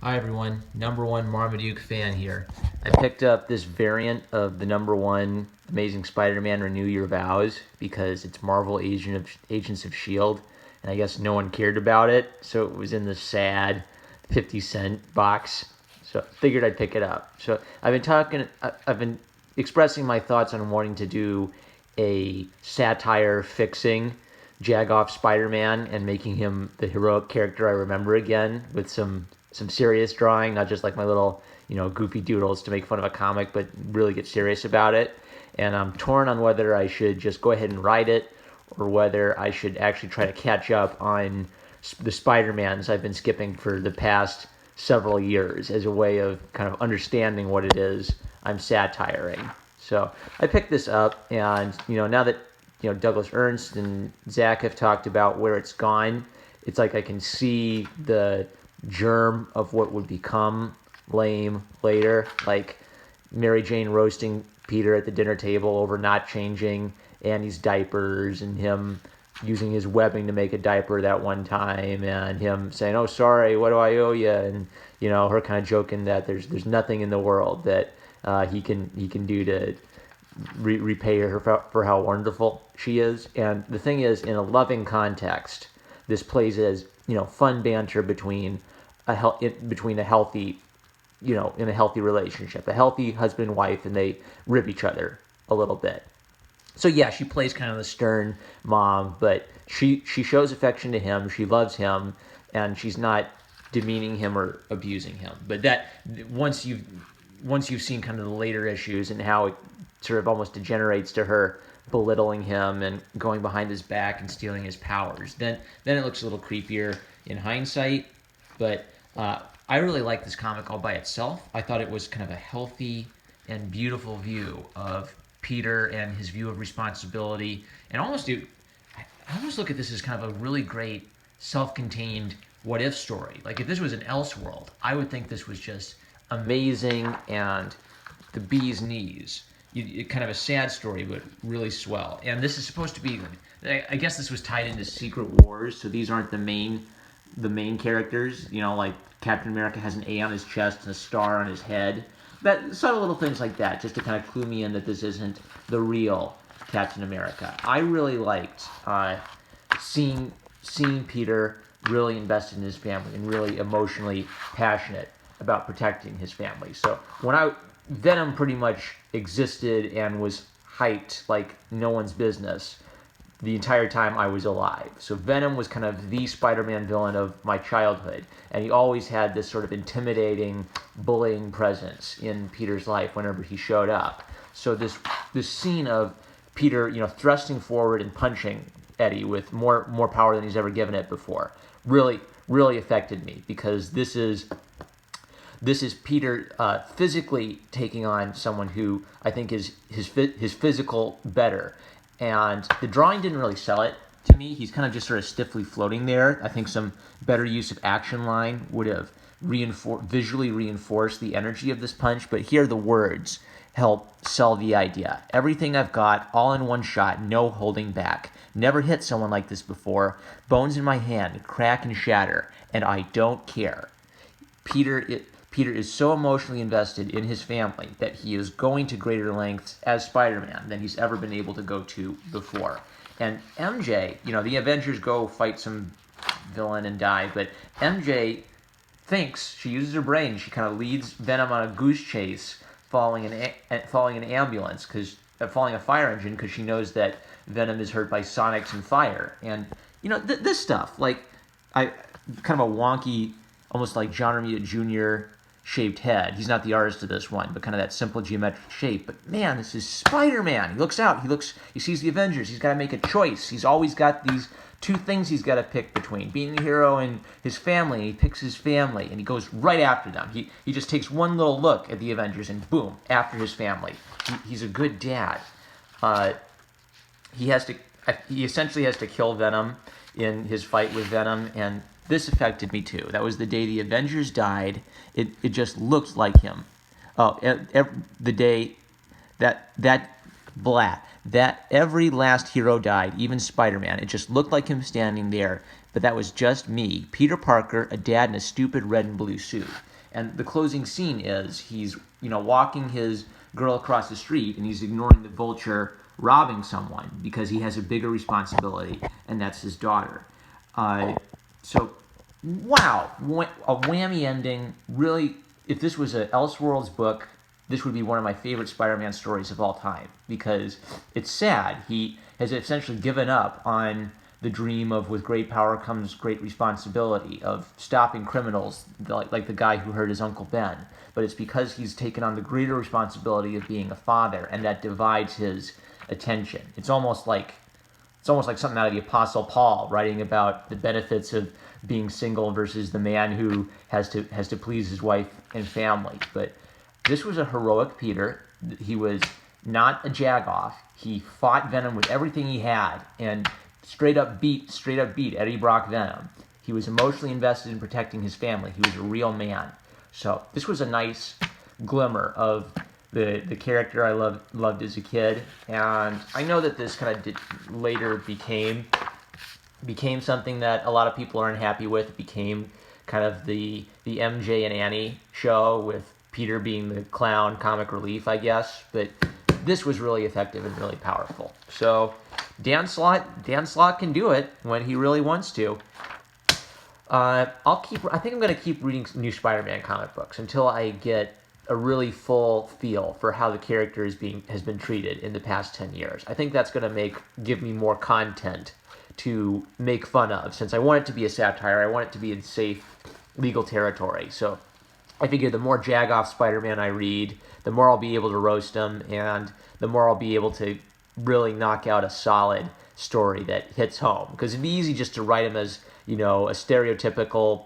Hi everyone, number one Marmaduke fan here. I picked up this variant of the number one Amazing Spider-Man Renew Your Vows because it's Marvel Agents of S.H.I.E.L.D. and I guess no one cared about it, so it was in the sad 50-cent box. So I figured I'd pick it up. So I've been expressing my thoughts on wanting to do a satire fixing Jag-off Spider-Man and making him the heroic character I remember again with some serious drawing, not just like my little goofy doodles to make fun of a comic, but really get serious about it. And I'm torn on whether I should just go ahead and write it or whether I should actually try to catch up on the Spider-Mans I've been skipping for the past several years as a way of kind of understanding what it is I'm satiring. So I picked this up, and now that Douglas Ernst and Zach have talked about where it's gone, it's like I can see the germ of what would become lame later, like Mary Jane roasting Peter at the dinner table over not changing Annie's diapers, and him using his webbing to make a diaper that one time, and him saying, "Oh, sorry, what do I owe you?" And her kind of joking that there's nothing in the world that he can do to repay her for how wonderful she is. And the thing is, in a loving context, this plays as fun banter between between a healthy in a healthy relationship, a healthy husband and wife, and they rib each other a little bit. So yeah, she plays kind of the stern mom, but she shows affection to him. She loves him, and she's not demeaning him or abusing him. But that once you've seen kind of the later issues and how it sort of almost degenerates to her belittling him and going behind his back and stealing his powers, then it looks a little creepier in hindsight. But I really like this comic all by itself. I thought it was kind of a healthy and beautiful view of Peter and his view of responsibility, and I almost look at this as kind of a really great self-contained what if story. Like if this was an Elseworld, I would think this was just amazing and the bee's knees. Kind of a sad story, but really swell. And this is supposed to be, I guess this was tied into Secret Wars, so these aren't the main characters. Like Captain America has an A on his chest and a star on his head. That subtle little things like that, just to kind of clue me in that this isn't the real Captain America. I really liked seeing Peter really invested in his family and really emotionally passionate about protecting his family. So when Venom pretty much existed and was hyped like no one's business the entire time I was alive. So Venom was kind of the Spider-Man villain of my childhood, and he always had this sort of intimidating, bullying presence in Peter's life whenever he showed up. So this scene of Peter, thrusting forward and punching Eddie with more power than he's ever given it before, really affected me, because this is Peter physically taking on someone who I think is his physical better. And the drawing didn't really sell it to me. He's kind of just sort of stiffly floating there. I think some better use of action line would have visually reinforced the energy of this punch. But here the words help sell the idea. Everything I've got, all in one shot, no holding back. Never hit someone like this before. Bones in my hand, crack and shatter, and I don't care. Peter is so emotionally invested in his family that he is going to greater lengths as Spider-Man than he's ever been able to go to before. And MJ, the Avengers go fight some villain and die, but MJ thinks, she uses her brain, she kind of leads Venom on a goose chase, falling an ambulance, falling a fire engine, because she knows that Venom is hurt by sonics and fire. And this stuff, like I kind of a wonky, almost like John Romita Jr. shaped head. He's not the artist of this one, but kind of that simple geometric shape. But man, this is Spider-Man. He looks out. He sees the Avengers. He's got to make a choice. He's always got these two things he's got to pick between: being a hero and his family. And he picks his family, and he goes right after them. He just takes one little look at the Avengers, and boom, after his family. He's a good dad. He essentially has to kill Venom in his fight with Venom, and this affected me too. That was the day the Avengers died. It just looked like him. Oh, the day that blah. That every last hero died, even Spider-Man. It just looked like him standing there, but that was just me, Peter Parker, a dad in a stupid red and blue suit. And the closing scene is he's, walking his girl across the street, and he's ignoring the Vulture robbing someone because he has a bigger responsibility, and that's his daughter. So, wow, a whammy ending. Really, if this was an Elseworlds book, this would be one of my favorite Spider-Man stories of all time because it's sad. He has essentially given up on the dream of with great power comes great responsibility, of stopping criminals like the guy who hurt his Uncle Ben. But it's because he's taken on the greater responsibility of being a father, and that divides his attention. It's almost like something out of the Apostle Paul writing about the benefits of being single versus the man who has to please his wife and family. But this was a heroic Peter. He was not a Jag-off. He fought Venom with everything he had and straight up beat Eddie Brock Venom. He was emotionally invested in protecting his family. He was a real man. So this was a nice glimmer of the character I loved as a kid, and I know that this kind of later became something that a lot of people are unhappy with. It became kind of the MJ and Annie show with Peter being the clown comic relief, I guess. But this was really effective and really powerful. So Dan Slott can do it when he really wants to. I think I'm going to keep reading new Spider-Man comic books until I get a really full feel for how the character has been treated in the past 10 years. I think that's going to give me more content to make fun of, since I want it to be a satire. I want it to be in safe legal territory. So I figure the more Jag-off Spider-Man I read, the more I'll be able to roast him, and the more I'll be able to really knock out a solid story that hits home. Because it'd be easy just to write him as, a stereotypical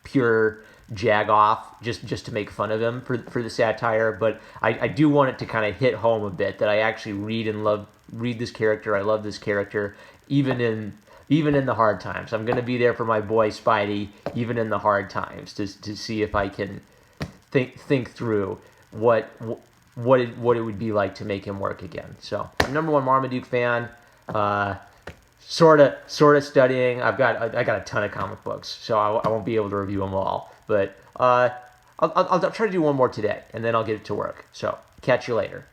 pure Jag-off just to make fun of him for the satire. But I do want it to kind of hit home a bit, that I actually read this character. I love this character, even in the hard times. I'm going to be there for my boy Spidey, even in the hard times, to see if I can think through what it would be like to make him work again. So I'm #1 Marmaduke fan. Sort of studying. I got a ton of comic books, so I won't be able to review them all. But I'll try to do one more today, and then I'll get it to work. So catch you later.